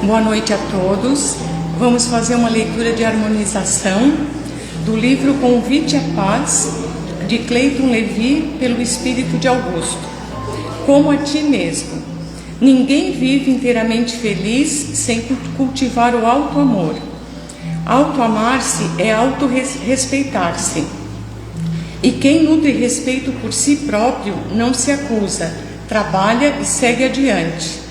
Boa noite a todos. Vamos fazer uma leitura de harmonização do livro Convite à Paz, de Clayton Levi, pelo Espírito de Augusto. Como a ti mesmo. Ninguém vive inteiramente feliz sem cultivar o auto-amor. Auto-amar-se é auto-respeitar-se. E quem nutre respeito por si próprio não se acusa, trabalha e segue adiante.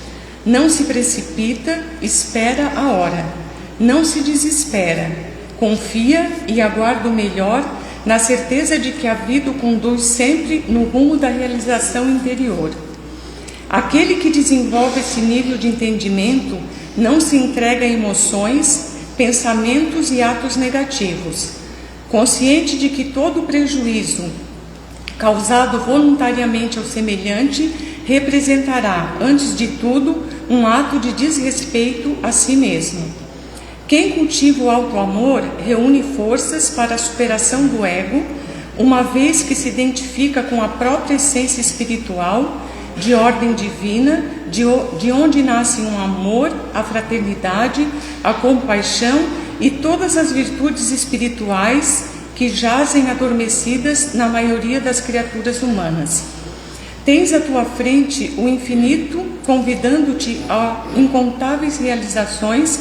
Não se precipita, espera a hora. Não se desespera, confia e aguarda o melhor, na certeza de que a vida o conduz sempre no rumo da realização interior. Aquele que desenvolve esse nível de entendimento não se entrega a emoções, pensamentos e atos negativos, consciente de que todo prejuízo causado voluntariamente ao semelhante representará, antes de tudo, um ato de desrespeito a si mesmo. Quem cultiva o auto-amor reúne forças para a superação do ego, uma vez que se identifica com a própria essência espiritual, de ordem divina, de onde nascem o amor, a fraternidade, a compaixão e todas as virtudes espirituais que jazem adormecidas na maioria das criaturas humanas. Tens à tua frente o infinito, convidando-te a incontáveis realizações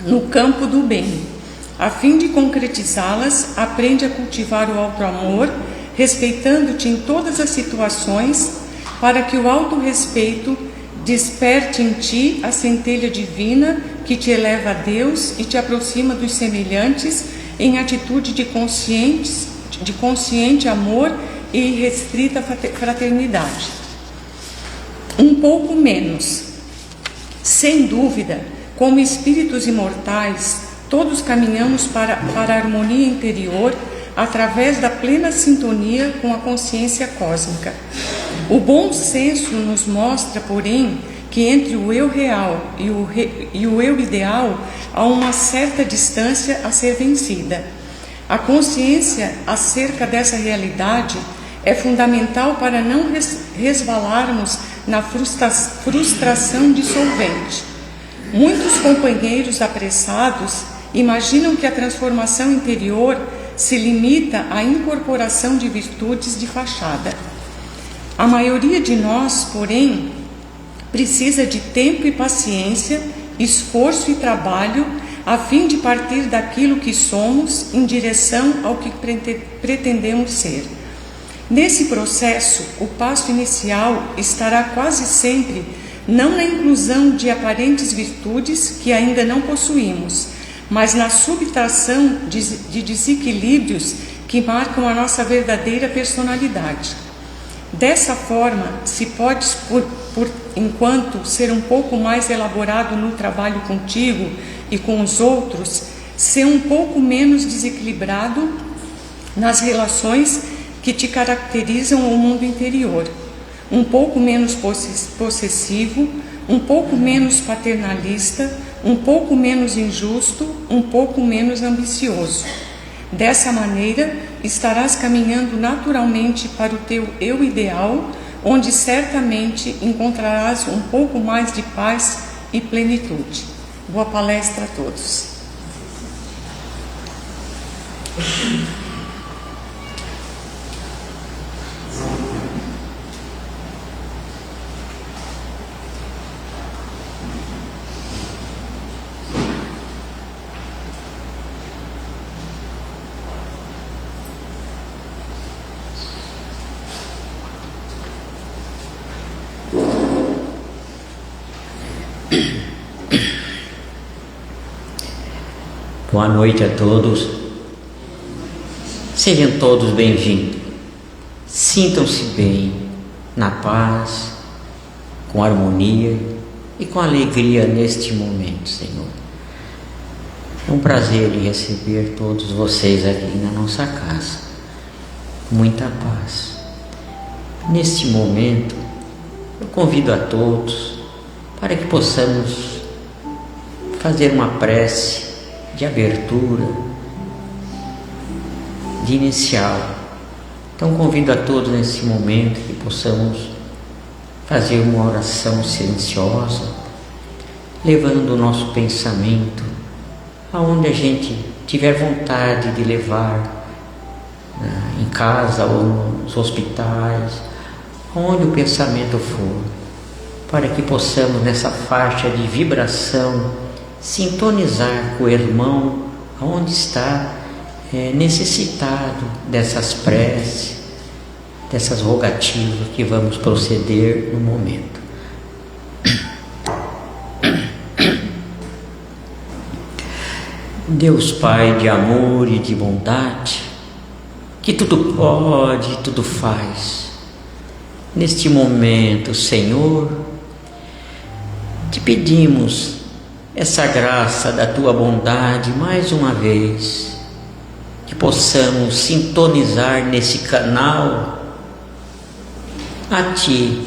no campo do bem. A fim de concretizá-las, aprende a cultivar o auto-amor, respeitando-te em todas as situações, para que o auto-respeito desperte em ti a centelha divina que te eleva a Deus e te aproxima dos semelhantes em atitude de consciente amor e irrestrita fraternidade. Um pouco menos. Sem dúvida, como espíritos imortais, todos caminhamos para a harmonia interior através da plena sintonia com a consciência cósmica. O bom senso nos mostra, porém, que entre o eu real e o eu ideal há uma certa distância a ser vencida. A consciência acerca dessa realidade é fundamental para não resvalarmos na frustração dissolvente. Muitos companheiros apressados imaginam que a transformação interior se limita à incorporação de virtudes de fachada. A maioria de nós, porém, precisa de tempo e paciência, esforço e trabalho, a fim de partir daquilo que somos em direção ao que pretendemos ser. Nesse processo, o passo inicial estará quase sempre não na inclusão de aparentes virtudes que ainda não possuímos, mas na subtração de desequilíbrios que marcam a nossa verdadeira personalidade. Dessa forma, se pode, por enquanto, ser um pouco mais elaborado no trabalho contigo e com os outros, ser um pouco menos desequilibrado nas relações que te caracterizam o mundo interior, um pouco menos possessivo, um pouco menos paternalista, um pouco menos injusto, um pouco menos ambicioso. Dessa maneira, estarás caminhando naturalmente para o teu eu ideal, onde certamente encontrarás um pouco mais de paz e plenitude. Boa palestra a todos. Boa noite a todos. Sejam todos bem-vindos. Sintam-se bem, na paz, com harmonia e com alegria neste momento, Senhor. É um prazer de receber todos vocês aqui na nossa casa. Muita paz. Neste momento, eu convido a todos para que possamos fazer uma prece de abertura, de inicial. Então convido a todos nesse momento que possamos fazer uma oração silenciosa, levando o nosso pensamento aonde a gente tiver vontade de levar, em casa ou nos hospitais, onde o pensamento for, para que possamos nessa faixa de vibração sintonizar com o irmão aonde está necessitado dessas preces, dessas rogativas que vamos proceder no momento. Deus Pai de amor e de bondade, que tudo pode, tudo faz, neste momento, Senhor, te pedimos essa graça da tua bondade mais uma vez, que possamos sintonizar nesse canal a ti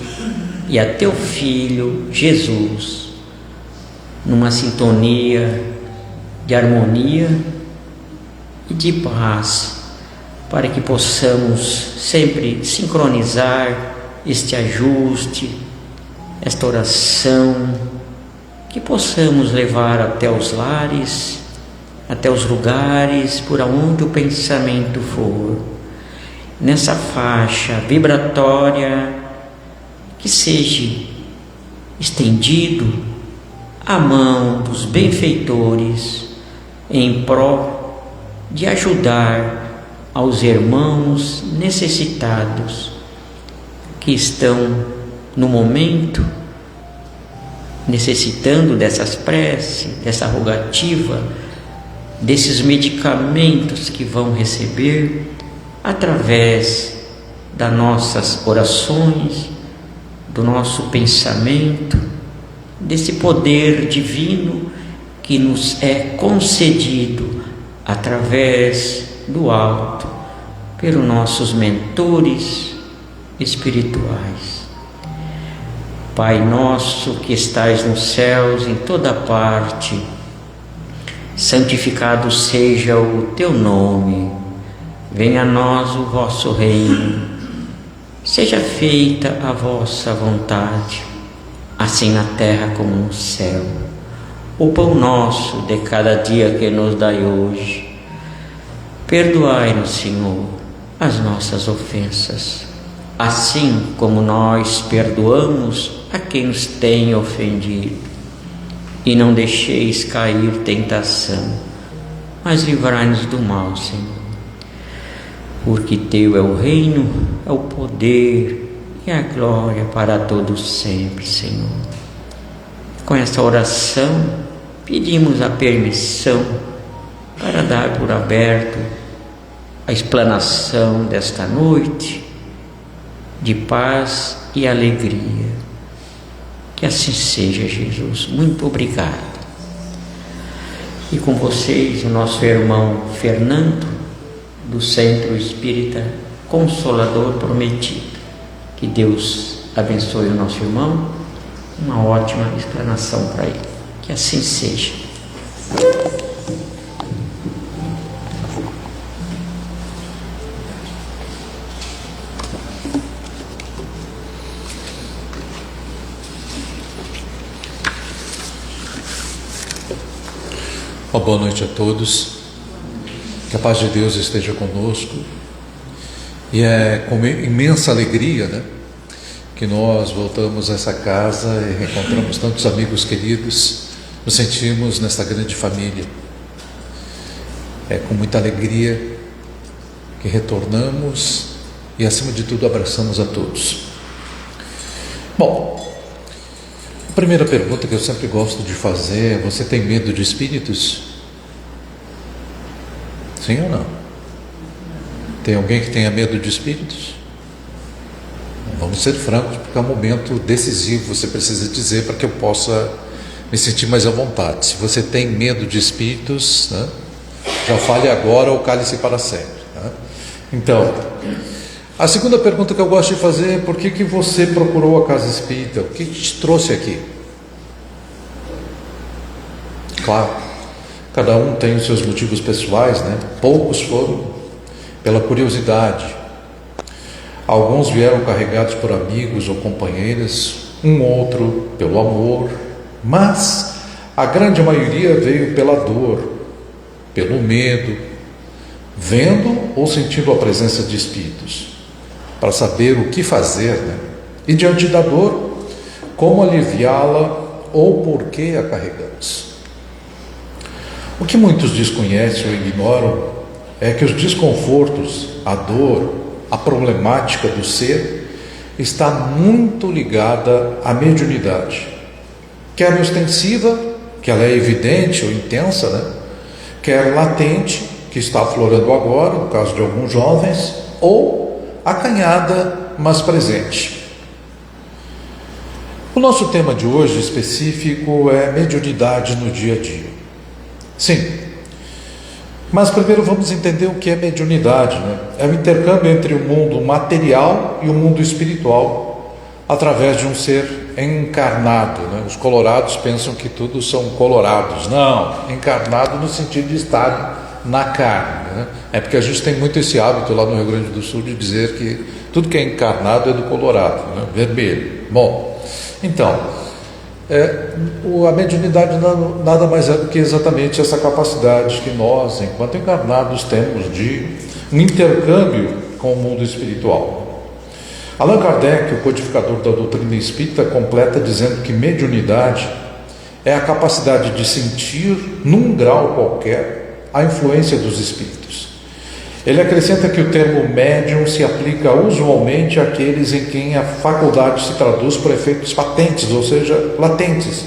e a teu Filho Jesus, numa sintonia de harmonia e de paz, para que possamos sempre sincronizar este ajuste, esta oração, que possamos levar até os lares, até os lugares por onde o pensamento for, nessa faixa vibratória, que seja estendido a mão dos benfeitores em prol de ajudar aos irmãos necessitados que estão no momento necessitando dessas preces, dessa rogativa, desses medicamentos que vão receber através das nossas orações, do nosso pensamento, desse poder divino que nos é concedido através do alto, pelos nossos mentores espirituais. Pai nosso que estais nos céus, em toda parte, santificado seja o teu nome, venha a nós o vosso reino, seja feita a vossa vontade, assim na terra como no céu. O pão nosso de cada dia que nos dai hoje, perdoai-nos, Senhor, as nossas ofensas, assim como nós perdoamos a quem nos tem ofendido. E não deixeis cair tentação, mas livrai-nos do mal, Senhor. Porque teu é o reino, é o poder e a glória para todos sempre, Senhor. Com esta oração, pedimos a permissão para dar por aberto a explanação desta noite de paz e alegria. Que assim seja, Jesus. Muito obrigado. E com vocês, o nosso irmão Fernando, do Centro Espírita Consolador Prometido. Que Deus abençoe o nosso irmão. Uma ótima explanação para ele. Que assim seja. Boa noite a todos. Que a paz de Deus esteja conosco. E é com imensa alegria, que nós voltamos a essa casa e reencontramos tantos amigos queridos, nos sentimos nesta grande família. É com muita alegria que retornamos e, acima de tudo, abraçamos a todos. Bom, a primeira pergunta que eu sempre gosto de fazer é: você tem medo de espíritos? Sim ou não? Tem alguém que tenha medo de espíritos? Vamos ser francos, porque é um momento decisivo, você precisa dizer para que eu possa me sentir mais à vontade. Se você tem medo de espíritos, já fale agora ou cale-se para sempre. Então, a segunda pergunta que eu gosto de fazer é: por que você procurou a casa espírita? O que te trouxe aqui? Claro, cada um tem os seus motivos pessoais, Poucos foram pela curiosidade. Alguns vieram carregados por amigos ou companheiras, um outro pelo amor, mas A grande maioria veio pela dor, pelo medo, vendo ou sentindo a presença de espíritos, para saber o que fazer, né? E diante da dor, como aliviá-la ou por que a carregamos. O que muitos desconhecem ou ignoram é que os desconfortos, a dor, a problemática do ser está muito ligada à mediunidade, quer ostensiva, que ela é evidente ou intensa, né? Quer latente, que está aflorando agora, no caso de alguns jovens, ou acanhada, mas presente. O nosso tema de hoje específico é mediunidade no dia a dia. Sim, mas primeiro vamos entender o que é mediunidade, né? É o intercâmbio entre o mundo material e o mundo espiritual através de um ser encarnado, né? Os colorados pensam que todos são colorados. Não, encarnado no sentido de estar na carne, né? É porque a gente tem muito esse hábito lá no Rio Grande do Sul de dizer que tudo que é encarnado é do colorado, né? Vermelho. Bom, então, a mediunidade nada mais é do que exatamente essa capacidade que nós, enquanto encarnados, temos de um intercâmbio com o mundo espiritual. Allan Kardec, o codificador da doutrina espírita, completa dizendo que mediunidade é a capacidade de sentir, num grau qualquer, a influência dos espíritos. Ele acrescenta que o termo médium se aplica usualmente àqueles em quem a faculdade se traduz por efeitos patentes, ou seja, latentes,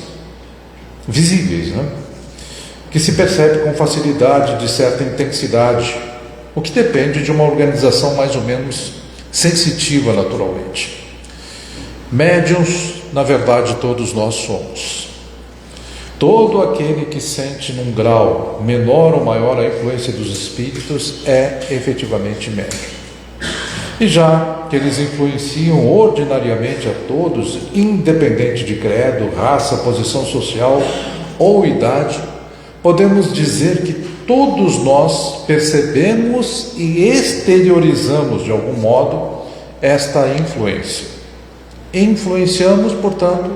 visíveis, né? Que se percebe com facilidade, de certa intensidade, o que depende de uma organização mais ou menos sensitiva naturalmente. Médiuns, na verdade, todos nós somos. Todo aquele que sente num grau menor ou maior a influência dos espíritos é efetivamente médium. E já que eles influenciam ordinariamente a todos, independente de credo, raça, posição social ou idade, podemos dizer que todos nós percebemos e exteriorizamos de algum modo esta influência. Influenciamos, portanto,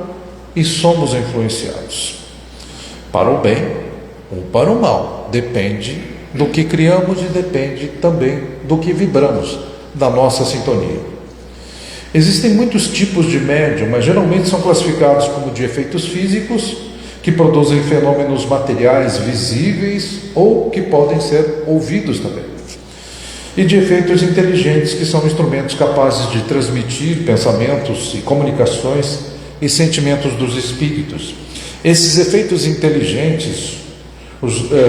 e somos influenciados. Para o bem ou para o mal, depende do que criamos e depende também do que vibramos, da nossa sintonia. Existem muitos tipos de médium, mas geralmente são classificados como de efeitos físicos, que produzem fenômenos materiais visíveis ou que podem ser ouvidos também. E de efeitos inteligentes, que são instrumentos capazes de transmitir pensamentos e comunicações e sentimentos dos espíritos. Esses efeitos inteligentes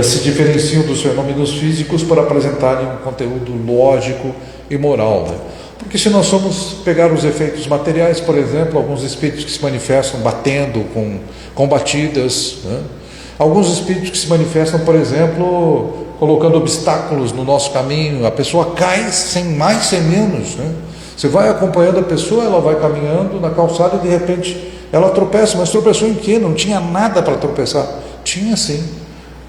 se diferenciam dos fenômenos físicos por apresentarem um conteúdo lógico e moral, né? Porque se nós formos pegar os efeitos materiais, por exemplo, alguns espíritos que se manifestam batendo com batidas, né? Alguns espíritos que se manifestam, por exemplo, colocando obstáculos no nosso caminho, a pessoa cai sem mais, sem menos, né? Você vai acompanhando a pessoa, ela vai caminhando na calçada e de repente ela tropeça, mas tropeçou em quê? Não tinha nada para tropeçar. Tinha sim.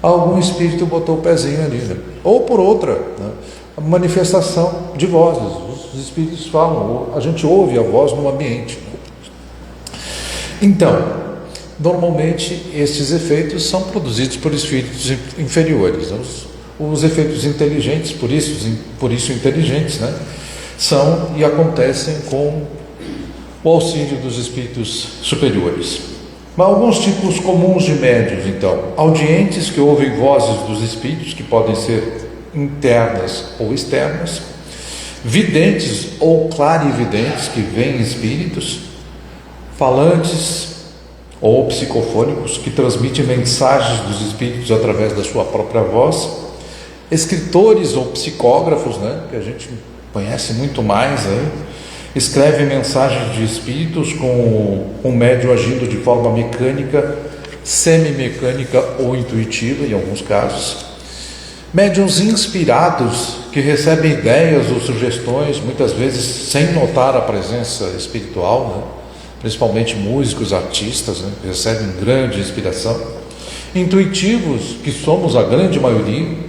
Algum espírito botou o pezinho ali, né? Ou por outra, né? A manifestação de vozes. Os espíritos falam, a gente ouve a voz no ambiente. Então, normalmente estes efeitos são produzidos por espíritos inferiores. Os efeitos inteligentes, por isso inteligentes, né? São e acontecem com o auxílio dos espíritos superiores. Mas alguns tipos comuns de médiuns, então: audientes, que ouvem vozes dos espíritos, que podem ser internas ou externas; videntes ou clarividentes, que veem espíritos; falantes ou psicofônicos, que transmitem mensagens dos espíritos através da sua própria voz; escritores ou psicógrafos, né, que a gente conhece muito mais aí, escreve mensagens de espíritos com o médium agindo de forma mecânica, semi-mecânica ou intuitiva, em alguns casos. Médiuns inspirados, que recebem ideias ou sugestões, muitas vezes sem notar a presença espiritual, né? Principalmente músicos, artistas, né? Que recebem grande inspiração. Intuitivos, que somos a grande maioria,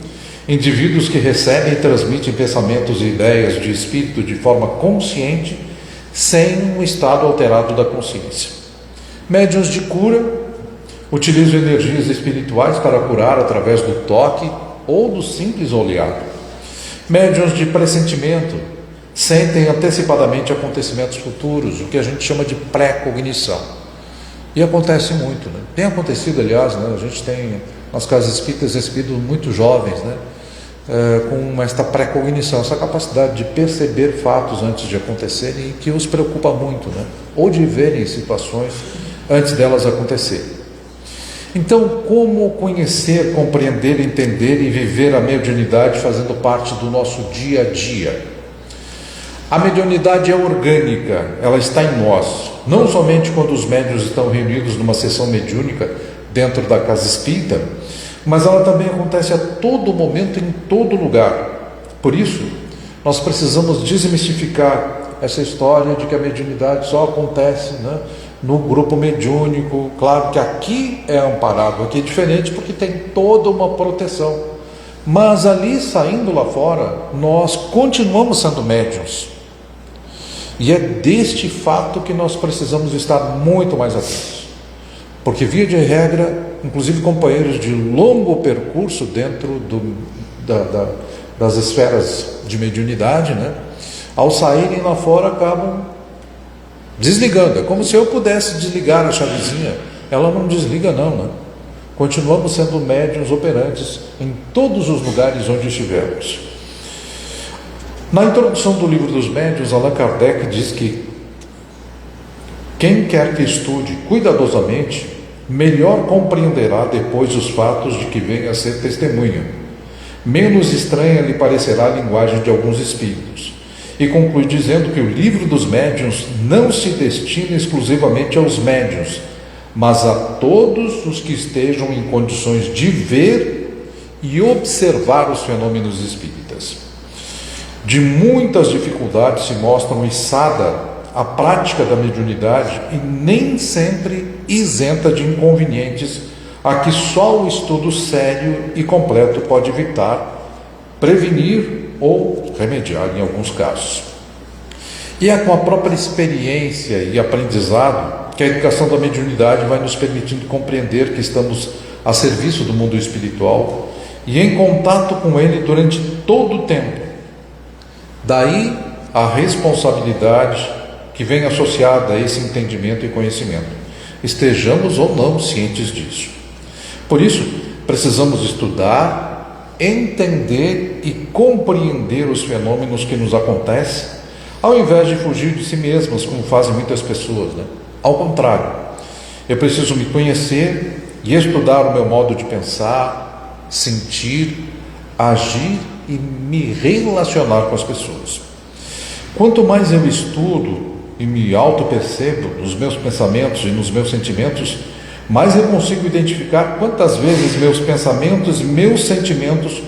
indivíduos que recebem e transmitem pensamentos e ideias de espírito de forma consciente, sem um estado alterado da consciência. Médiuns de cura, Utilizam energias espirituais para curar através do toque ou do simples olhar. Médiuns de pressentimento sentem antecipadamente acontecimentos futuros, o que a gente chama de pré-cognição. E acontece muito, né? Tem acontecido, aliás, né? A gente tem nas casas espíritas recebido muito jovens, né? Com esta pré-cognição, essa capacidade de perceber fatos antes de acontecerem e que os preocupa muito, né? Ou de verem situações antes delas acontecerem. Então, como conhecer, compreender, entender e viver a mediunidade fazendo parte do nosso dia a dia? A mediunidade é orgânica, ela está em nós, não somente quando os médiuns estão reunidos numa sessão mediúnica dentro da casa espírita, mas ela também acontece a todo momento, em todo lugar. Por isso, nós precisamos desmistificar essa história de que a mediunidade só acontece, né, no grupo mediúnico. Claro que aqui é amparado, aqui é diferente porque tem toda uma proteção. Mas ali, saindo lá fora, nós continuamos sendo médiuns. E é deste fato que nós precisamos estar muito mais atentos. Porque, via de regra, inclusive companheiros de longo percurso dentro das esferas de mediunidade, né, ao saírem lá fora acabam desligando. É como se eu pudesse desligar a chavezinha. Ela não desliga não, né? Continuamos sendo médiuns operantes em todos os lugares onde estivermos. Na introdução do Livro dos Médiuns, Allan Kardec diz que quem quer que estude cuidadosamente, melhor compreenderá depois os fatos de que venha a ser testemunha. Menos estranha lhe parecerá a linguagem de alguns espíritos. E conclui dizendo que o Livro dos Médiuns não se destina exclusivamente aos médiuns, mas a todos os que estejam em condições de ver e observar os fenômenos espíritas. De muitas dificuldades se mostram içada a prática da mediunidade e nem sempre isenta de inconvenientes a que só o estudo sério e completo pode evitar, prevenir ou remediar em alguns casos. E é com a própria experiência e aprendizado que a educação da mediunidade vai nos permitindo compreender que estamos a serviço do mundo espiritual e em contato com ele durante todo o tempo. Daí a responsabilidade que vem associada a esse entendimento e conhecimento, estejamos ou não cientes disso. Por isso, precisamos estudar, entender e compreender os fenômenos que nos acontecem, ao invés de fugir de si mesmos, como fazem muitas pessoas, né? Ao contrário, eu preciso me conhecer e estudar o meu modo de pensar, sentir, agir e me relacionar com as pessoas. Quanto mais eu estudo e me auto-percebo nos meus pensamentos e nos meus sentimentos, mais eu consigo identificar quantas vezes meus pensamentos e meus sentimentos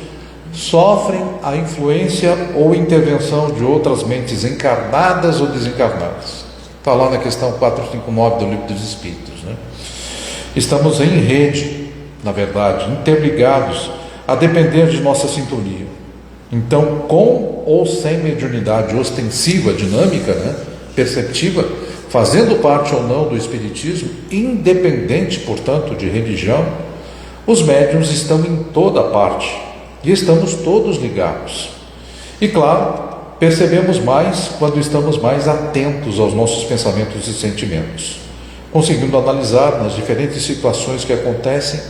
sofrem a influência ou intervenção de outras mentes encarnadas ou desencarnadas. Está lá na questão 459 do Livro dos Espíritos, né? Estamos em rede, na verdade, interligados, a depender de nossa sintonia. Então, com ou sem mediunidade ostensiva, dinâmica, né, perceptiva, fazendo parte ou não do espiritismo, independente, portanto, de religião, os médiuns estão em toda parte e estamos todos ligados. E claro, percebemos mais quando estamos mais atentos aos nossos pensamentos e sentimentos, conseguindo analisar nas diferentes situações que acontecem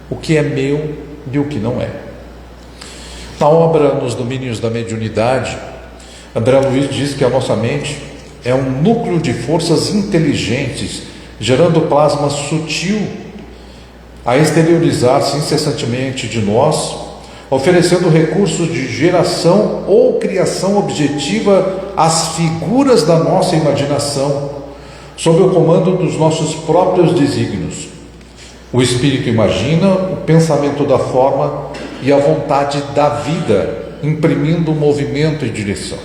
o que é meu e o que não é. Na obra Nos Domínios da Mediunidade, André Luiz diz que a nossa mente é um núcleo de forças inteligentes, gerando plasma sutil a exteriorizar-se incessantemente de nós, oferecendo recursos de geração ou criação objetiva às figuras da nossa imaginação, sob o comando dos nossos próprios desígnios. O espírito imagina o pensamento da forma e a vontade da vida, imprimindo movimento e direção.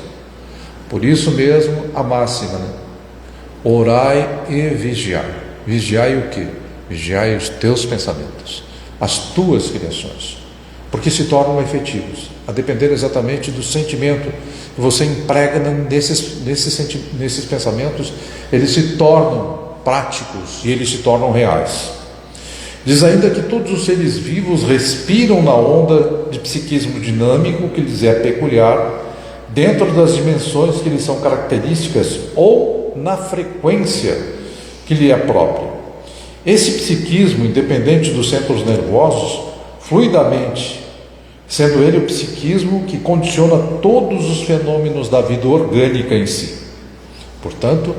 Por isso mesmo a máxima, né? Orai e vigiai. Vigiai o quê? Vigiai os teus pensamentos, as tuas criações, porque se tornam efetivos, a depender exatamente do sentimento que você emprega nesses pensamentos, eles se tornam práticos e eles se tornam reais. Diz ainda que todos os seres vivos respiram na onda de psiquismo dinâmico que lhes é peculiar, dentro das dimensões que lhes são características ou na frequência que lhe é própria. Esse psiquismo, independente dos centros nervosos, fluidamente, sendo ele o psiquismo que condiciona todos os fenômenos da vida orgânica em si. Portanto,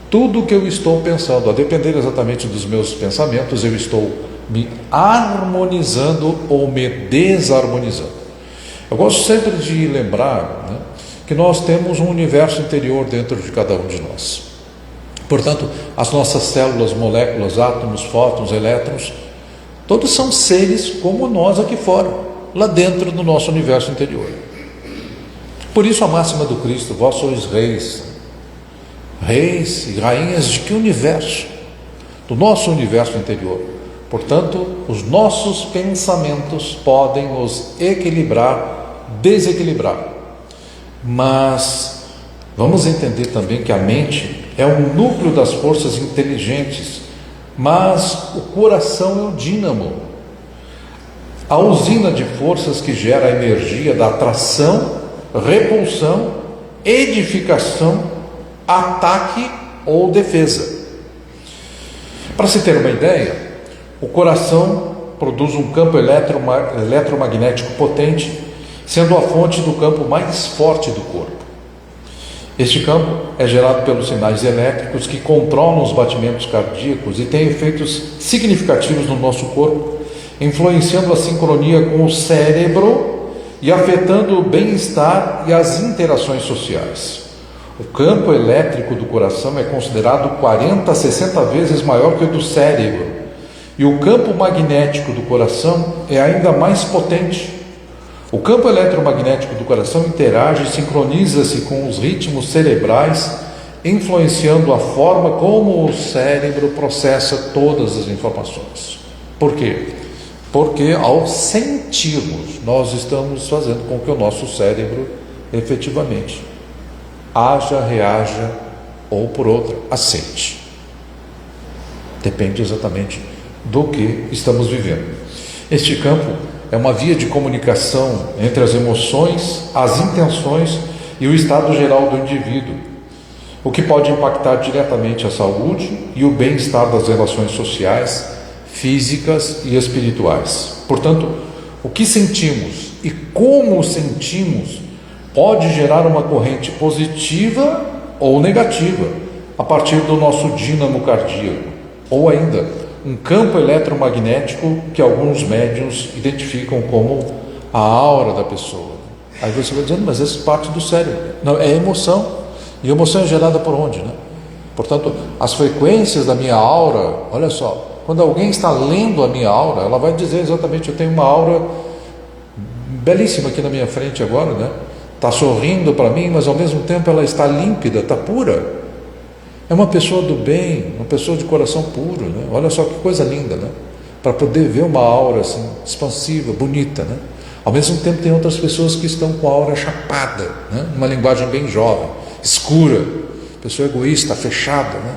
tudo o que eu estou pensando, a depender exatamente dos meus pensamentos, eu estou me harmonizando ou me desarmonizando. Eu gosto sempre de lembrar, né, que nós temos um universo interior dentro de cada um de nós. Portanto, as nossas células, moléculas, átomos, fótons, elétrons, todos são seres como nós aqui fora, lá dentro do nosso universo interior. Por isso a máxima do Cristo: vós sois reis. Reis e rainhas de que universo? Do nosso universo interior. Portanto, os nossos pensamentos podem nos equilibrar, desequilibrar. Mas vamos entender também que a mente é um núcleo das forças inteligentes, mas o coração é o dínamo, a usina de forças que gera a energia da atração, repulsão, edificação, ataque ou defesa. Para se ter uma ideia, o coração produz um campo eletromagnético potente, sendo a fonte do campo mais forte do corpo. Este campo é gerado pelos sinais elétricos que controlam os batimentos cardíacos e tem efeitos significativos no nosso corpo, influenciando a sincronia com o cérebro e afetando o bem-estar e as interações sociais. O campo elétrico do coração é considerado 40 a 60 vezes maior que o do cérebro, e o campo magnético do coração é ainda mais potente. O campo eletromagnético do coração interage e sincroniza-se com os ritmos cerebrais, influenciando a forma como o cérebro processa todas as informações. Por quê? Porque ao sentirmos, nós estamos fazendo com que o nosso cérebro efetivamente haja, reaja ou, por outra, aceite. Depende exatamente do que estamos vivendo. Este campo é uma via de comunicação entre as emoções, as intenções e o estado geral do indivíduo, o que pode impactar diretamente a saúde e o bem-estar das relações sociais, físicas e espirituais. Portanto, o que sentimos e como sentimos pode gerar uma corrente positiva ou negativa a partir do nosso dínamo cardíaco, ou ainda um campo eletromagnético que alguns médiuns identificam como a aura da pessoa. Aí você vai dizendo, mas essa parte do cérebro. Não, é emoção. E emoção é gerada por onde, né? Portanto, as frequências da minha aura, olha só, quando alguém está lendo a minha aura, ela vai dizer exatamente, eu tenho uma aura belíssima aqui na minha frente agora, né? Está sorrindo para mim, mas ao mesmo tempo ela está límpida, está pura. É uma pessoa do bem, uma pessoa de coração puro, né? Olha só que coisa linda, né? Para poder ver uma aura assim, expansiva, bonita, né? Ao mesmo tempo tem outras pessoas que estão com a aura chapada, né? Uma linguagem bem jovem, escura, pessoa egoísta, fechada, né?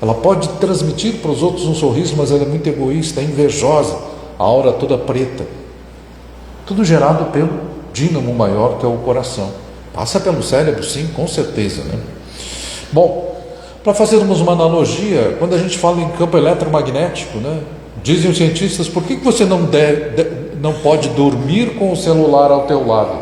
Ela pode transmitir para os outros um sorriso, mas ela é muito egoísta, é invejosa, a aura toda preta. Tudo gerado pelo dínamo maior que é o coração. Passa pelo cérebro, sim, com certeza, né? Bom, para fazermos uma analogia, quando a gente fala em campo eletromagnético, né, dizem os cientistas, por que você não pode dormir com o celular ao teu lado?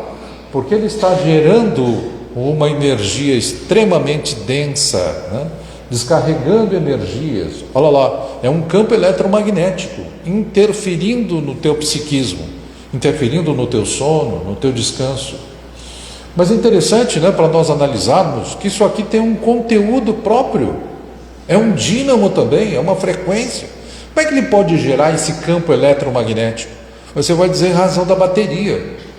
Porque ele está gerando uma energia extremamente densa, né, descarregando energias. Olha lá, é um campo eletromagnético interferindo no teu psiquismo, interferindo no teu sono, no teu descanso. Mas é interessante, né, para nós analisarmos que isso aqui tem um conteúdo próprio, é um dínamo também, é uma frequência. Como é que ele pode gerar esse campo eletromagnético? Você vai dizer em razão da bateria,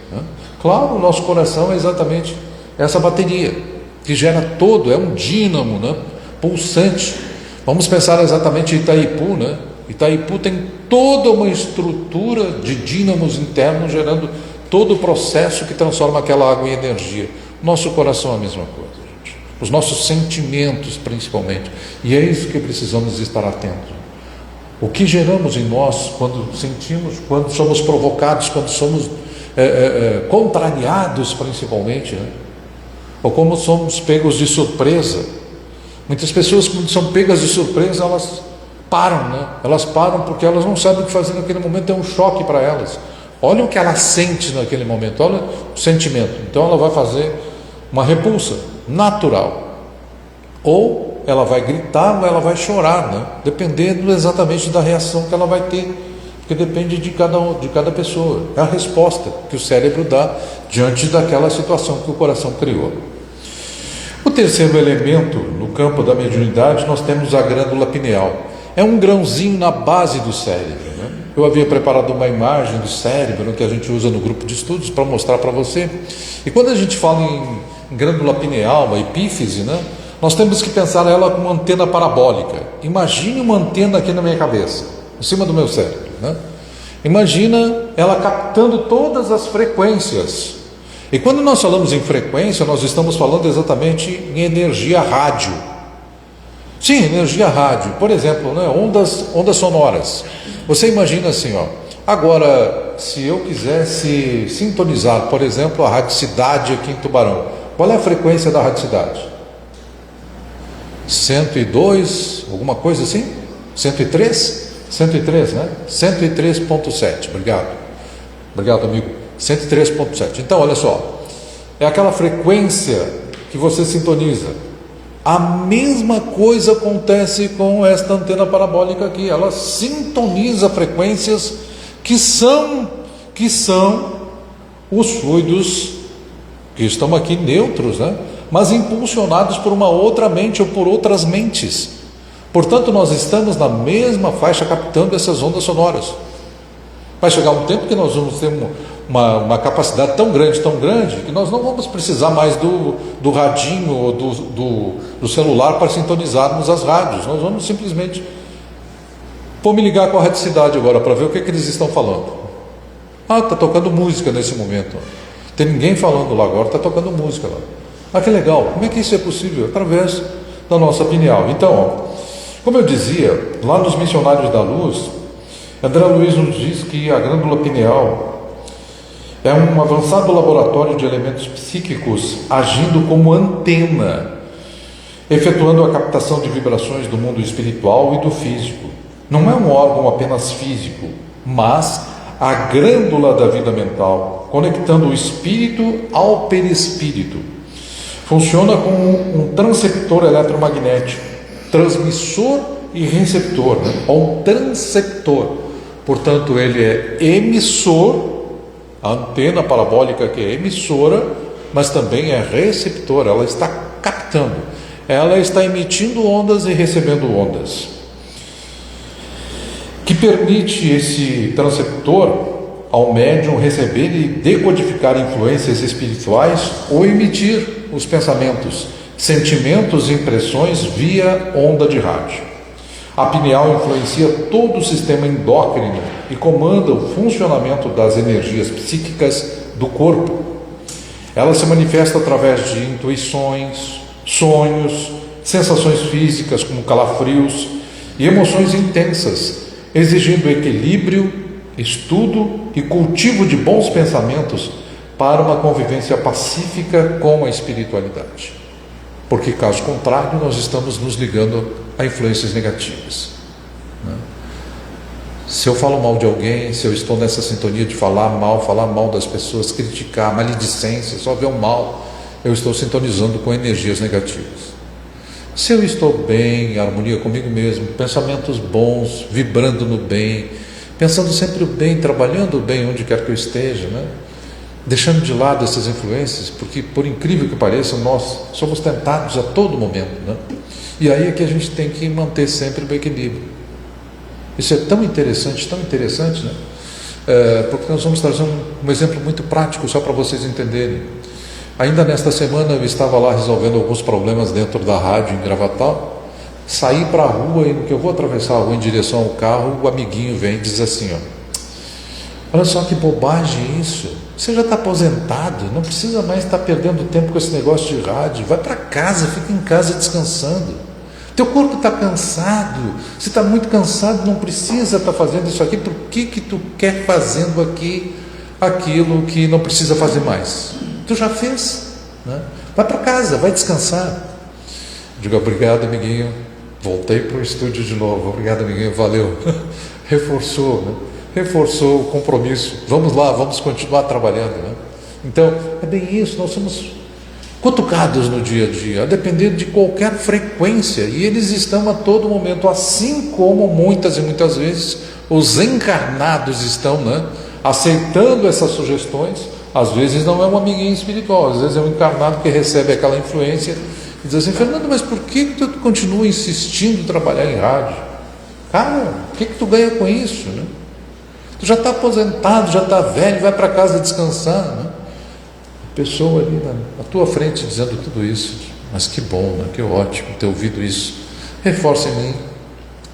né? Claro, o nosso coração é exatamente essa bateria que gera todo, é um dínamo, né, pulsante. Vamos pensar exatamente em Itaipu, né? Itaipu tem toda uma estrutura de dínamos internos gerando todo o processo que transforma aquela água em energia. Nosso coração é a mesma coisa, gente. Os nossos sentimentos, principalmente. E é isso que precisamos estar atentos. O que geramos em nós quando sentimos, quando somos provocados, quando somos contrariados principalmente, né? Ou como somos pegos de surpresa. Muitas pessoas, quando são pegas de surpresa, elas param, né? Elas param porque elas não sabem o que fazer naquele momento, é um choque para elas. Olha o que ela sente naquele momento, olha o sentimento. Então ela vai fazer uma repulsa natural. Ou ela vai gritar ou ela vai chorar, né? Dependendo exatamente da reação que ela vai ter, porque depende de cada pessoa. É a resposta que o cérebro dá diante daquela situação que o coração criou. O terceiro elemento no campo da mediunidade, nós temos a glândula pineal. É um grãozinho na base do cérebro, né? Eu havia preparado uma imagem do cérebro que a gente usa no grupo de estudos para mostrar para você. E quando a gente fala em glândula pineal, a epífise, né? Nós temos que pensar ela como uma antena parabólica. Imagine uma antena aqui na minha cabeça, em cima do meu cérebro, né? Imagina ela captando todas as frequências. E quando nós falamos em frequência, nós estamos falando exatamente em energia rádio. Sim, energia rádio. Por exemplo, né, ondas sonoras. Você imagina assim, ó. Agora, se eu quisesse sintonizar, por exemplo, a radicidade aqui em Tubarão, qual é a frequência da radicidade? 102, alguma coisa assim? 103? 103, né? 103.7, obrigado amigo, 103.7. Então olha só, é aquela frequência que você sintoniza. A mesma coisa acontece com esta antena parabólica aqui, ela sintoniza frequências que são os fluidos que estão aqui neutros, né? Mas impulsionados por uma outra mente ou por outras mentes. Portanto, nós estamos na mesma faixa captando essas ondas sonoras. Vai chegar um tempo que nós vamos ter uma capacidade tão grande, que nós não vamos precisar mais do radinho ou do celular para sintonizarmos as rádios. Nós vamos simplesmente... Vou me ligar com a radicidade agora para ver o que eles estão falando. Ah, está tocando música nesse momento. Tem ninguém falando lá agora, está tocando música lá. Ah, que legal. Como é que isso é possível? Através da nossa pineal. Então, ó, como eu dizia, lá nos Missionários da Luz, André Luiz nos diz que a glândula pineal é um avançado laboratório de elementos psíquicos agindo como antena, efetuando a captação de vibrações do mundo espiritual e do físico. Não é um órgão apenas físico, mas a glândula da vida mental, conectando o espírito ao perispírito. Funciona como um transceptor eletromagnético, transmissor e receptor, né? Ou um transceptor. Portanto, ele é emissor, a antena parabólica que é emissora, mas também é receptora, ela está captando, ela está emitindo ondas e recebendo ondas. Que permite esse transceptor ao médium receber e decodificar influências espirituais ou emitir os pensamentos, sentimentos e impressões via onda de rádio. A pineal influencia todo o sistema endócrino e comanda o funcionamento das energias psíquicas do corpo. Ela se manifesta através de intuições, sonhos, sensações físicas como calafrios e emoções intensas, exigindo equilíbrio, estudo e cultivo de bons pensamentos para uma convivência pacífica com a espiritualidade. Porque, caso contrário, nós estamos nos ligando a influências negativas, né? Se eu falo mal de alguém, se eu estou nessa sintonia de falar mal das pessoas, criticar, maledicência, só ver o mal, eu estou sintonizando com energias negativas. Se eu estou bem, em harmonia comigo mesmo, pensamentos bons, vibrando no bem, pensando sempre o bem, trabalhando o bem onde quer que eu esteja, né? Deixando de lado essas influências, porque, por incrível que pareça, nós somos tentados a todo momento, né? E aí é que a gente tem que manter sempre o equilíbrio. Isso é tão interessante, né? Porque nós vamos trazer um exemplo muito prático, só para vocês entenderem. Ainda nesta semana eu estava lá resolvendo alguns problemas dentro da rádio em Gravatal, saí para a rua e no que eu vou atravessar a rua em direção ao carro, o amiguinho vem e diz assim, ó: olha só que bobagem isso, você já está aposentado, não precisa mais estar perdendo tempo com esse negócio de rádio, vai para casa, fica em casa descansando, Teu corpo está cansado. Se está muito cansado, não precisa estar fazendo isso aqui. Por que tu quer fazendo aqui aquilo que não precisa fazer mais? Tu já fez, né? Vai para casa, vai descansar. Digo, obrigado, amiguinho. Voltei para o estúdio de novo. Obrigado, amiguinho. Valeu. Reforçou, né? Reforçou o compromisso. Vamos lá, vamos continuar trabalhando, né? Então, é bem isso. Nós somos cutucados no dia a dia, a depender de qualquer frequência, e eles estão a todo momento, assim como muitas e muitas vezes os encarnados estão, né, aceitando essas sugestões. Às vezes não é um amiguinho espiritual, às vezes é um encarnado que recebe aquela influência e diz assim: Fernando, mas por que tu continua insistindo em trabalhar em rádio? Cara, o que tu ganha com isso, né? Tu já está aposentado, já está velho, vai para casa descansar, né? Pessoa ali na tua frente dizendo tudo isso. Mas que bom, né? Que ótimo ter ouvido isso. Reforça em mim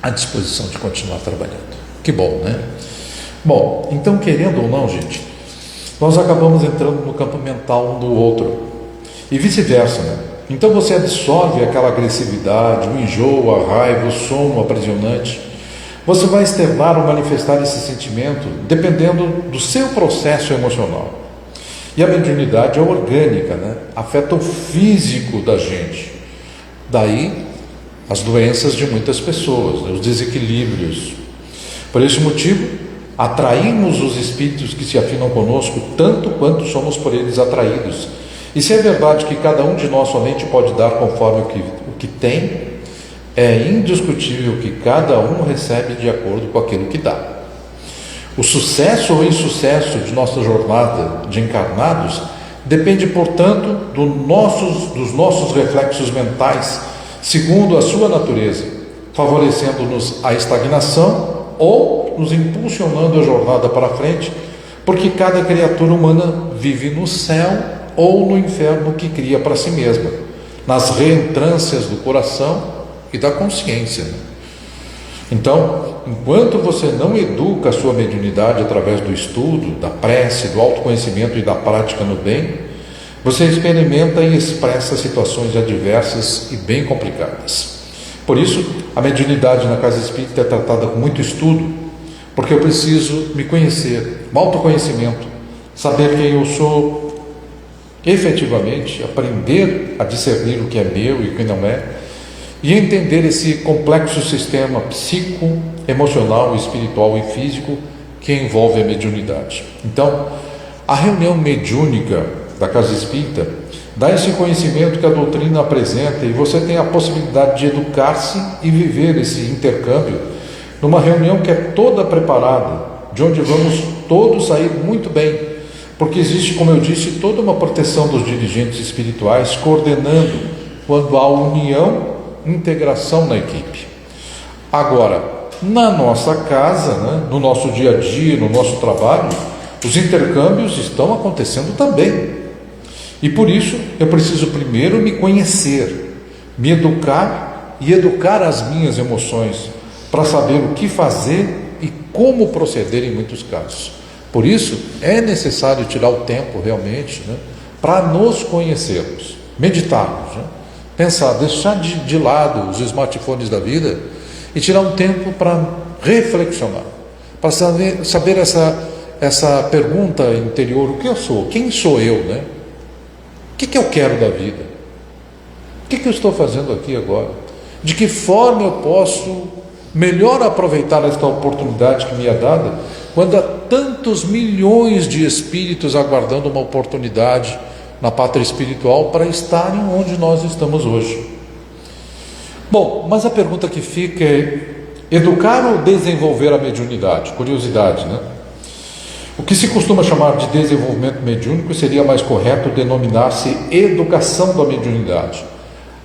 a disposição de continuar trabalhando. Que bom, né? Bom, então, querendo ou não, gente, nós acabamos entrando no campo mental um do outro e vice-versa, né? Então você absorve aquela agressividade, o enjoo, a raiva, o sono aprisionante. Você vai externar ou manifestar esse sentimento dependendo do seu processo emocional. E a mediunidade é orgânica, né? Afeta o físico da gente. Daí as doenças de muitas pessoas, né? Os desequilíbrios. Por esse motivo, atraímos os espíritos que se afinam conosco tanto quanto somos por eles atraídos. E se é verdade que cada um de nós somente pode dar conforme o que tem, é indiscutível que cada um recebe de acordo com aquilo que dá. O sucesso ou insucesso de nossa jornada de encarnados depende, portanto, dos nossos reflexos mentais, segundo a sua natureza, favorecendo-nos a estagnação ou nos impulsionando a jornada para frente, porque cada criatura humana vive no céu ou no inferno que cria para si mesma, nas reentrâncias do coração e da consciência. Então, enquanto você não educa a sua mediunidade através do estudo, da prece, do autoconhecimento e da prática no bem, você experimenta e expressa situações adversas e bem complicadas. Por isso, a mediunidade na casa espírita é tratada com muito estudo, porque eu preciso me conhecer, um autoconhecimento, saber quem eu sou efetivamente, aprender a discernir o que é meu e o que não é, e entender esse complexo sistema psico, emocional, espiritual e físico que envolve a mediunidade. Então, a reunião mediúnica da Casa Espírita dá esse conhecimento que a doutrina apresenta, e você tem a possibilidade de educar-se e viver esse intercâmbio numa reunião que é toda preparada, de onde vamos todos sair muito bem, porque existe, como eu disse, toda uma proteção dos dirigentes espirituais coordenando quando há união, integração na equipe. Agora, na nossa casa, né, no nosso dia a dia, no nosso trabalho, os intercâmbios estão acontecendo também. E por isso eu preciso primeiro me conhecer, me educar e educar as minhas emoções, para saber o que fazer e como proceder em muitos casos. Por isso é necessário tirar o tempo realmente, né, para nos conhecermos, meditarmos, né? Pensar, deixar de lado os smartphones da vida e tirar um tempo para reflexionar, para saber essa pergunta interior: o que eu sou? Quem sou eu, né? O que eu quero da vida? O que eu estou fazendo aqui agora? De que forma eu posso melhor aproveitar esta oportunidade que me é dada, quando há tantos milhões de espíritos aguardando uma oportunidade na pátria espiritual para estarem onde nós estamos hoje? Bom, mas a pergunta que fica é: educar ou desenvolver a mediunidade? Curiosidade, né? O que se costuma chamar de desenvolvimento mediúnico seria mais correto denominar-se educação da mediunidade.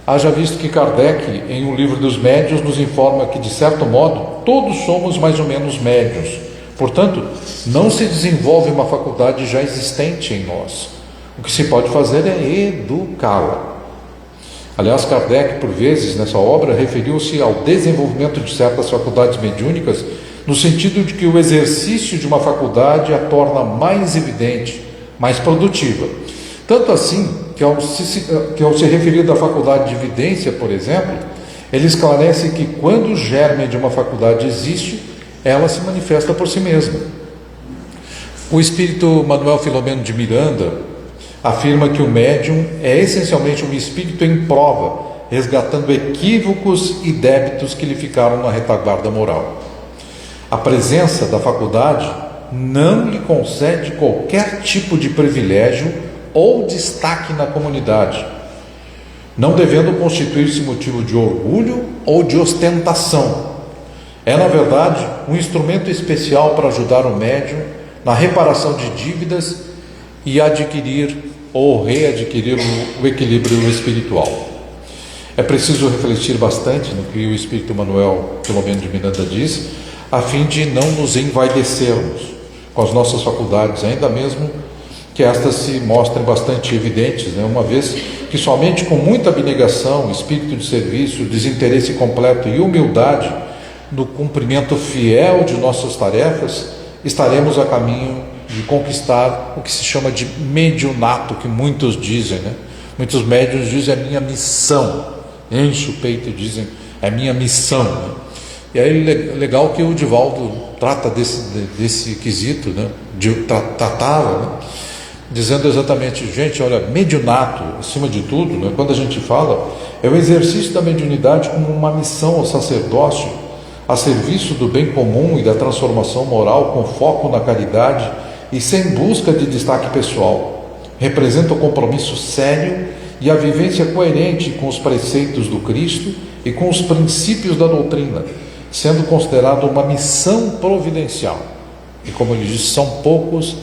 Haja visto que Kardec, em O Livro dos Médiuns, nos informa que, de certo modo, todos somos mais ou menos médiuns. Portanto, não se desenvolve uma faculdade já existente em nós. O que se pode fazer é educá-la. Aliás, Kardec, por vezes, nessa obra, referiu-se ao desenvolvimento de certas faculdades mediúnicas, no sentido de que o exercício de uma faculdade a torna mais evidente, mais produtiva. Tanto assim que ao se referir da faculdade de vidência, por exemplo, Ele esclarece que quando o germe de uma faculdade existe, ela se manifesta por si mesma. O espírito Manuel Filomeno de Miranda afirma que o médium é essencialmente um espírito em prova, resgatando equívocos e débitos que lhe ficaram na retaguarda moral. A presença da faculdade não lhe concede qualquer tipo de privilégio ou destaque na comunidade, não devendo constituir-se motivo de orgulho ou de ostentação. É, na verdade, um instrumento especial para ajudar o médium na reparação de dívidas e adquirir ou readquirir o equilíbrio espiritual. É preciso refletir bastante no que o espírito Manuel Filomeno de Miranda diz, a fim de não nos envaidecermos com as nossas faculdades, ainda mesmo que estas se mostrem bastante evidentes, uma vez que somente com muita abnegação, espírito de serviço, desinteresse completo e humildade no cumprimento fiel de nossas tarefas, estaremos a caminho de conquistar o que se chama de mediunato, que muitos dizem, Muitos médiuns dizem: é minha missão, enche o peito e dizem: é minha missão, E aí legal que o Divaldo trata desse quesito, tratava, dizendo exatamente: gente, olha, mediunato, acima de tudo, quando a gente fala, é o exercício da mediunidade como uma missão ao sacerdócio, a serviço do bem comum e da transformação moral, com foco na caridade e sem busca de destaque pessoal. Representa o compromisso sério e a vivência coerente com os preceitos do Cristo e com os princípios da doutrina, sendo considerado uma missão providencial. E como ele diz, são poucos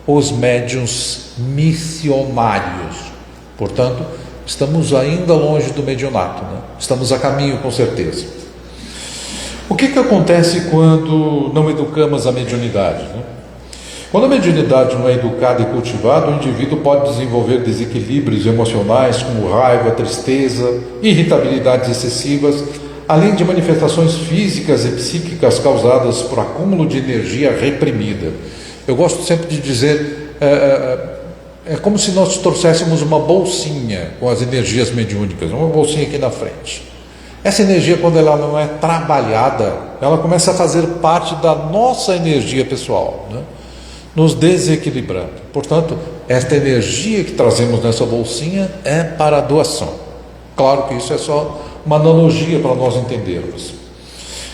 os médiuns missionários. Portanto, estamos ainda longe do mediunato, Estamos a caminho, com certeza. O que acontece quando não educamos a mediunidade? Quando a mediunidade não é educada e cultivada, o indivíduo pode desenvolver desequilíbrios emocionais como raiva, tristeza, irritabilidades excessivas, além de manifestações físicas e psíquicas causadas por acúmulo de energia reprimida. Eu gosto sempre de dizer, é como se nós trouxéssemos uma bolsinha com as energias mediúnicas, uma bolsinha aqui na frente. Essa energia, quando ela não é trabalhada, ela começa a fazer parte da nossa energia pessoal, nos desequilibrando. Portanto, esta energia que trazemos nessa bolsinha é para a doação. Claro que isso é só uma analogia para nós entendermos.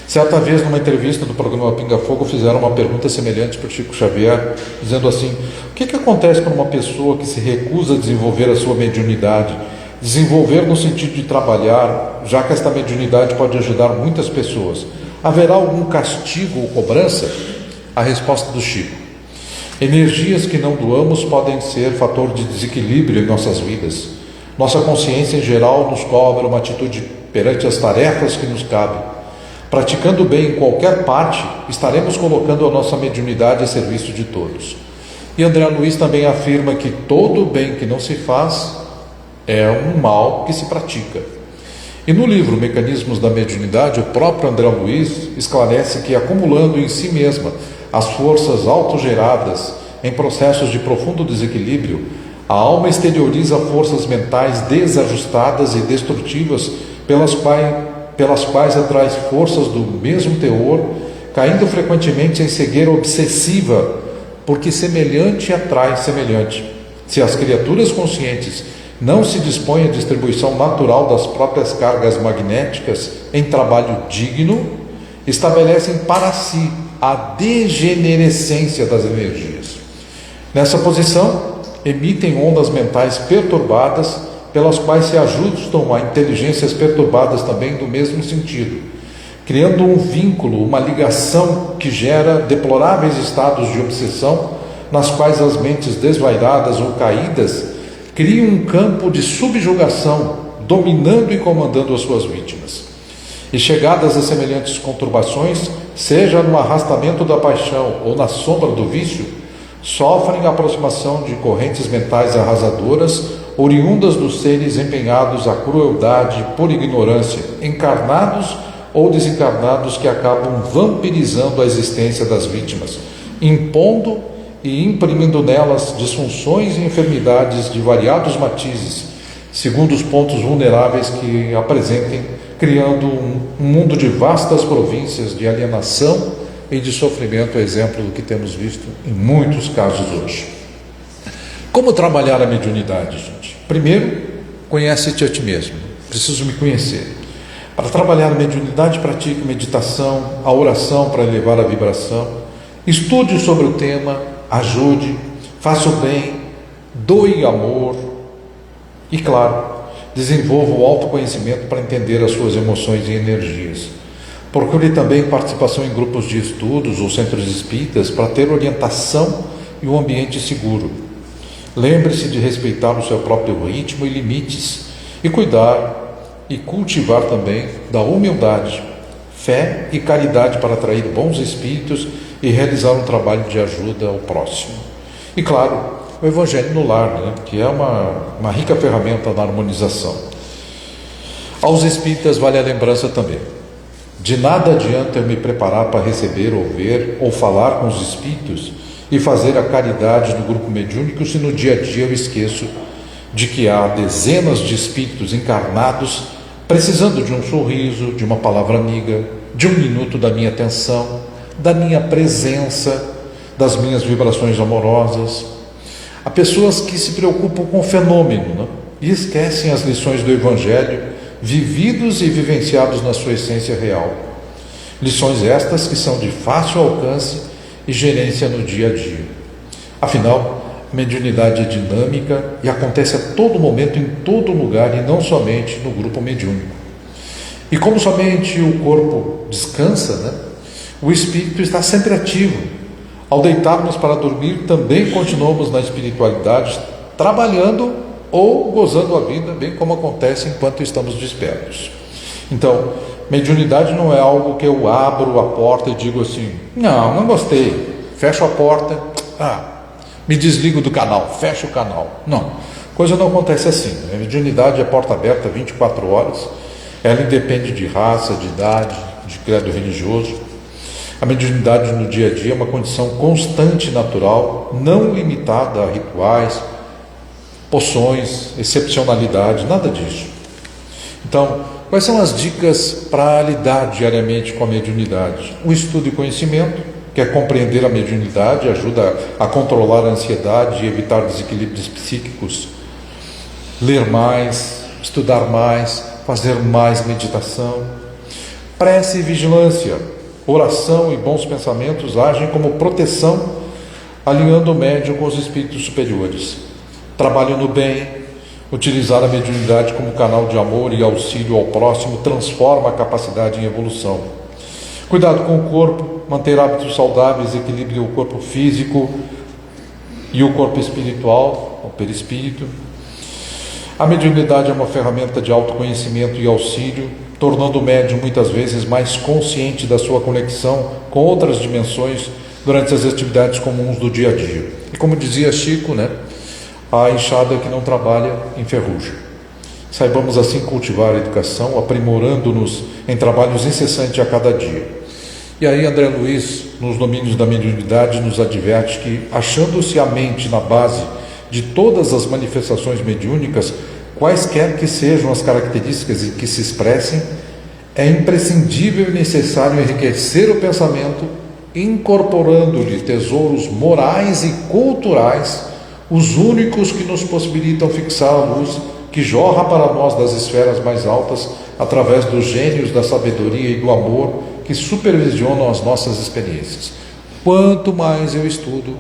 Certa vez, numa entrevista do programa Pinga Fogo, fizeram uma pergunta semelhante para o Chico Xavier, dizendo assim: o que acontece para uma pessoa que se recusa a desenvolver a sua mediunidade? Desenvolver no sentido de trabalhar, já que esta mediunidade pode ajudar muitas pessoas. Haverá algum castigo ou cobrança? A resposta do Chico: energias que não doamos podem ser fator de desequilíbrio em nossas vidas. Nossa consciência em geral nos cobra uma atitude perante as tarefas que nos cabem. Praticando o bem em qualquer parte, estaremos colocando a nossa mediunidade a serviço de todos. E André Luiz também afirma que todo o bem que não se faz é um mal que se pratica. E no livro Mecanismos da Mediunidade, o próprio André Luiz esclarece que, acumulando em si mesma as forças autogeradas em processos de profundo desequilíbrio, a alma exterioriza forças mentais desajustadas e destrutivas pelas quais atrai forças do mesmo teor, caindo frequentemente em cegueira obsessiva, porque semelhante atrai semelhante. Se as criaturas conscientes não se dispõem à distribuição natural das próprias cargas magnéticas em trabalho digno, estabelecem para si a degenerescência das energias. Nessa posição, emitem ondas mentais perturbadas, pelas quais se ajustam a inteligências perturbadas também do mesmo sentido, criando um vínculo, uma ligação que gera deploráveis estados de obsessão, nas quais as mentes desvairadas ou caídas criam um campo de subjugação, dominando e comandando as suas vítimas. E chegadas a semelhantes conturbações, seja no arrastamento da paixão ou na sombra do vício, sofrem a aproximação de correntes mentais arrasadoras, oriundas dos seres empenhados à crueldade por ignorância, encarnados ou desencarnados, que acabam vampirizando a existência das vítimas, impondo e imprimindo nelas disfunções e enfermidades de variados matizes, segundo os pontos vulneráveis que criando um mundo de vastas províncias de alienação e de sofrimento, exemplo do que temos visto em muitos casos hoje. Como trabalhar a mediunidade, gente? Primeiro, conhece-te a ti mesmo. Preciso me conhecer. Para trabalhar a mediunidade, pratique meditação, a oração para elevar a vibração, estude sobre o tema, ajude, faça o bem, doe amor e, claro, desenvolva o autoconhecimento para entender as suas emoções e energias. Procure também participação em grupos de estudos ou centros espíritas para ter orientação e um ambiente seguro. Lembre-se de respeitar o seu próprio ritmo e limites e cuidar e cultivar também da humildade, fé e caridade para atrair bons espíritos e realizar um trabalho de ajuda ao próximo. E claro, o Evangelho no lar, né, que é uma rica ferramenta na harmonização. Aos espíritas vale a lembrança também. De nada adianta eu me preparar para receber ou ver ou falar com os espíritos e fazer a caridade no grupo mediúnico se no dia a dia eu esqueço de que há dezenas de espíritos encarnados precisando de um sorriso, de uma palavra amiga, de um minuto da minha atenção, da minha presença, das minhas vibrações amorosas. Há pessoas que se preocupam com o fenômeno, né? E esquecem as lições do Evangelho, vividos e vivenciados na sua essência real. Lições estas que são de fácil alcance e gerência no dia a dia. Afinal, a mediunidade é dinâmica e acontece a todo momento, em todo lugar, e não somente no grupo mediúnico. E como somente o corpo descansa, né, o espírito está sempre ativo. Ao deitarmos para dormir, também continuamos na espiritualidade, trabalhando ou gozando a vida, bem como acontece enquanto estamos despertos. Então, mediunidade não é algo que eu abro a porta e digo assim, não gostei, fecho a porta, me desligo do canal, fecho o canal. Não, coisa não acontece assim. A mediunidade é porta aberta 24 horas, ela independe de raça, de idade, de credo religioso. A mediunidade no dia a dia é uma condição constante e natural, não limitada a rituais, poções, excepcionalidade, nada disso. Então, quais são as dicas para lidar diariamente com a mediunidade? O estudo e conhecimento, que é compreender a mediunidade, ajuda a controlar a ansiedade e evitar desequilíbrios psíquicos. Ler mais, estudar mais, fazer mais meditação. Prece e vigilância, oração e bons pensamentos agem como proteção, alinhando o médium com os espíritos superiores. Trabalho no bem, utilizar a mediunidade como canal de amor e auxílio ao próximo transforma a capacidade em evolução. Cuidado com o corpo, manter hábitos saudáveis, equilibre o corpo físico e o corpo espiritual, o perispírito. A mediunidade é uma ferramenta de autoconhecimento e auxílio, tornando o médium muitas vezes mais consciente da sua conexão com outras dimensões durante as atividades comuns do dia a dia. E como dizia Chico, né, a enxada que não trabalha enferruja. Saibamos assim cultivar a educação, aprimorando-nos em trabalhos incessantes a cada dia. E aí André Luiz, nos domínios da mediunidade, nos adverte que, achando-se a mente na base de todas as manifestações mediúnicas, quaisquer que sejam as características em que se expressem, é imprescindível e necessário enriquecer o pensamento, incorporando-lhe tesouros morais e culturais, os únicos que nos possibilitam fixar a luz que jorra para nós das esferas mais altas, através dos gênios da sabedoria e do amor que supervisionam as nossas experiências. Quanto mais eu estudo,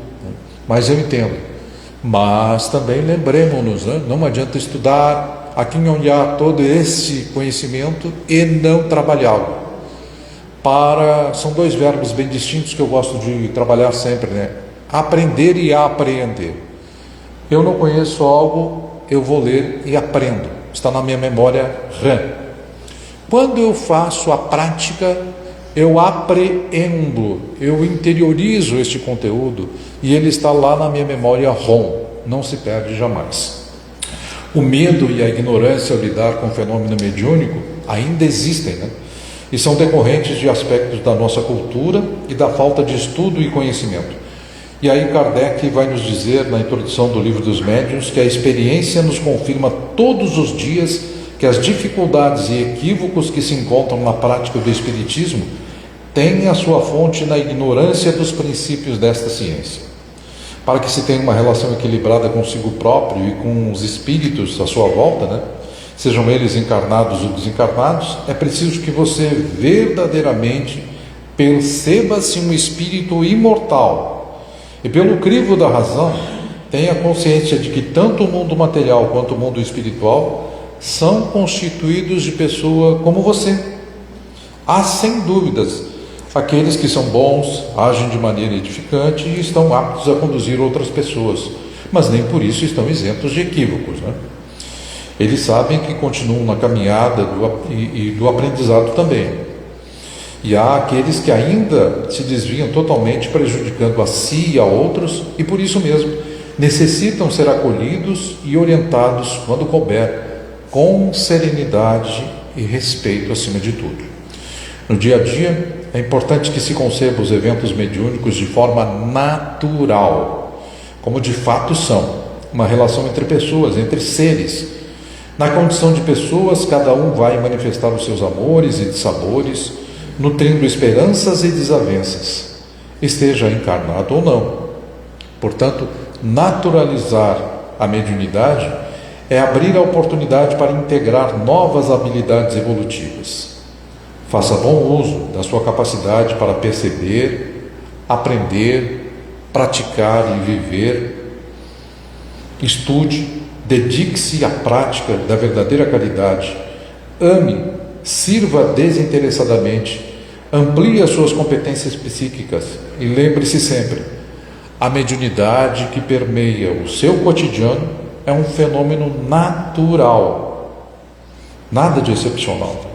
mais eu entendo. Mas também lembremos-nos, né? Não adianta estudar, aquinhonhar todo esse conhecimento e não trabalhá-lo. São dois verbos bem distintos que eu gosto de trabalhar sempre, né? Aprender e apreender. Eu não conheço algo, eu vou ler e aprendo. Está na minha memória RAM. Quando eu faço a prática, eu apreendo, eu interiorizo este conteúdo e ele está lá na minha memória ROM, não se perde jamais. O medo e a ignorância ao lidar com o fenômeno mediúnico ainda existem, né? E são decorrentes de aspectos da nossa cultura e da falta de estudo e conhecimento. E aí Kardec vai nos dizer, na introdução do Livro dos Médiuns, que a experiência nos confirma todos os dias que as dificuldades e equívocos que se encontram na prática do Espiritismo têm a sua fonte na ignorância dos princípios desta ciência. Para que se tenha uma relação equilibrada consigo próprio e com os espíritos à sua volta, sejam eles encarnados ou desencarnados, é preciso que você verdadeiramente perceba-se um espírito imortal e, pelo crivo da razão, tenha consciência de que tanto o mundo material quanto o mundo espiritual são constituídos de pessoa como você. Há, sem dúvidas, aqueles que são bons, agem de maneira edificante e estão aptos a conduzir outras pessoas, mas nem por isso estão isentos de equívocos, Eles sabem que continuam na caminhada do aprendizado também. E há aqueles que ainda se desviam totalmente, prejudicando a si e a outros, e por isso mesmo necessitam ser acolhidos e orientados quando couber, com serenidade e respeito acima de tudo. No dia a dia, é importante que se conceba os eventos mediúnicos de forma natural, como de fato são, uma relação entre pessoas, entre seres. Na condição de pessoas, cada um vai manifestar os seus amores e dissabores, nutrindo esperanças e desavenças, esteja encarnado ou não. Portanto, naturalizar a mediunidade é abrir a oportunidade para integrar novas habilidades evolutivas. Faça bom uso da sua capacidade para perceber, aprender, praticar e viver. Estude, dedique-se à prática da verdadeira caridade. Ame, sirva desinteressadamente, amplie as suas competências psíquicas e lembre-se sempre: a mediunidade que permeia o seu cotidiano é um fenômeno natural, nada de excepcional.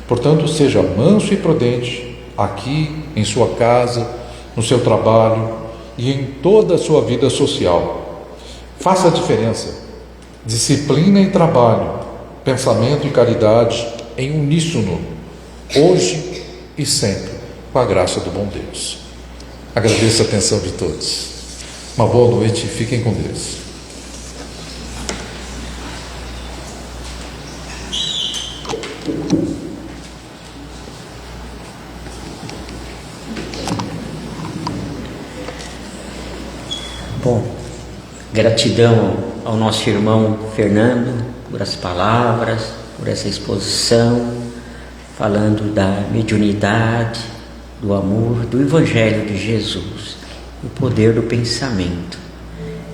Portanto, seja manso e prudente aqui, em sua casa, no seu trabalho e em toda a sua vida social. Faça a diferença. Disciplina e trabalho, pensamento e caridade em uníssono, hoje e sempre, com a graça do bom Deus. Agradeço a atenção de todos. Uma boa noite e fiquem com Deus. Bom, gratidão ao nosso irmão Fernando por as palavras, por essa exposição, falando da mediunidade, do amor, do Evangelho de Jesus, o poder do pensamento.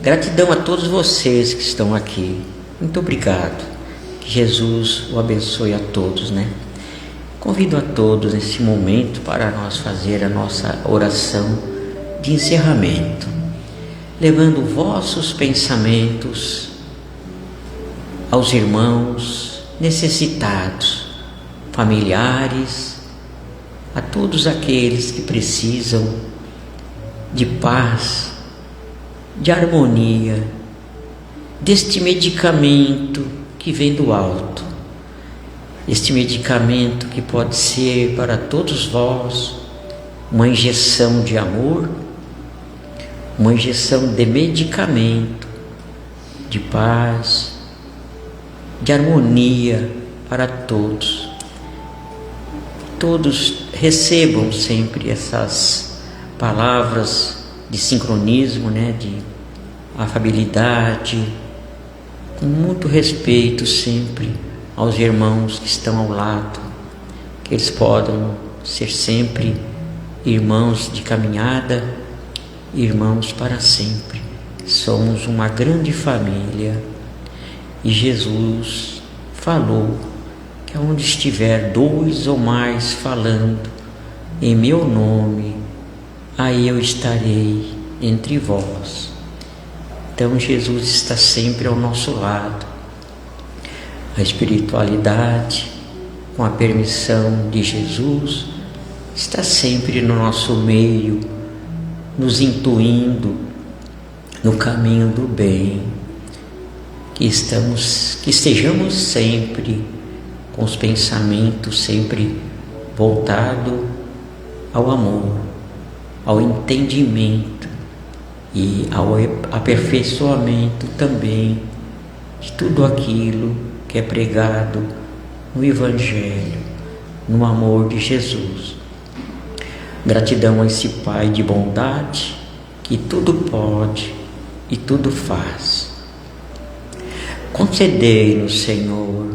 Gratidão a todos vocês que estão aqui. Muito obrigado. Que Jesus o abençoe a todos, Convido a todos nesse momento para nós fazer a nossa oração de encerramento, levando vossos pensamentos aos irmãos necessitados, familiares, a todos aqueles que precisam de paz, de harmonia, deste medicamento que vem do alto, este medicamento que pode ser para todos vós uma injeção de amor, uma injeção de medicamento, de paz, de harmonia para todos. Todos recebam sempre essas palavras de sincronismo, de afabilidade, com muito respeito sempre aos irmãos que estão ao lado, que eles possam ser sempre irmãos de caminhada, irmãos para sempre. Somos uma grande família e Jesus falou que onde estiver 2 ou mais falando em meu nome, aí eu estarei entre vós. Então Jesus está sempre ao nosso lado. A espiritualidade, com a permissão de Jesus, está sempre no nosso meio, nos intuindo no caminho do bem, que estejamos sempre com os pensamentos sempre voltados ao amor, ao entendimento e ao aperfeiçoamento também de tudo aquilo que é pregado no Evangelho, no amor de Jesus. Gratidão a esse Pai de bondade que tudo pode e tudo faz. Concedei-nos, Senhor,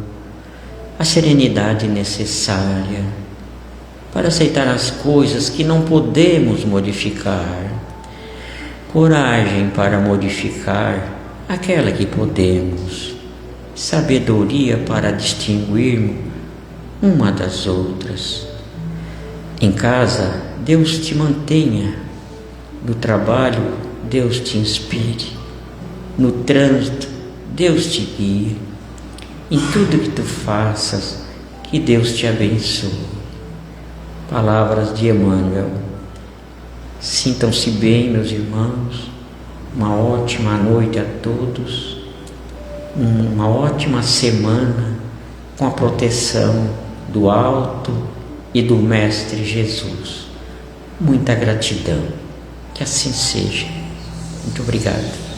a serenidade necessária para aceitar as coisas que não podemos modificar, coragem para modificar aquela que podemos, sabedoria para distinguirmos uma das outras. Em casa, Deus te mantenha, no trabalho, Deus te inspire, no trânsito, Deus te guie, em tudo que tu faças, que Deus te abençoe. Palavras de Emmanuel. Sintam-se bem, meus irmãos, uma ótima noite a todos, uma ótima semana com a proteção do alto e do Mestre Jesus. Muita gratidão, que assim seja. Muito obrigado.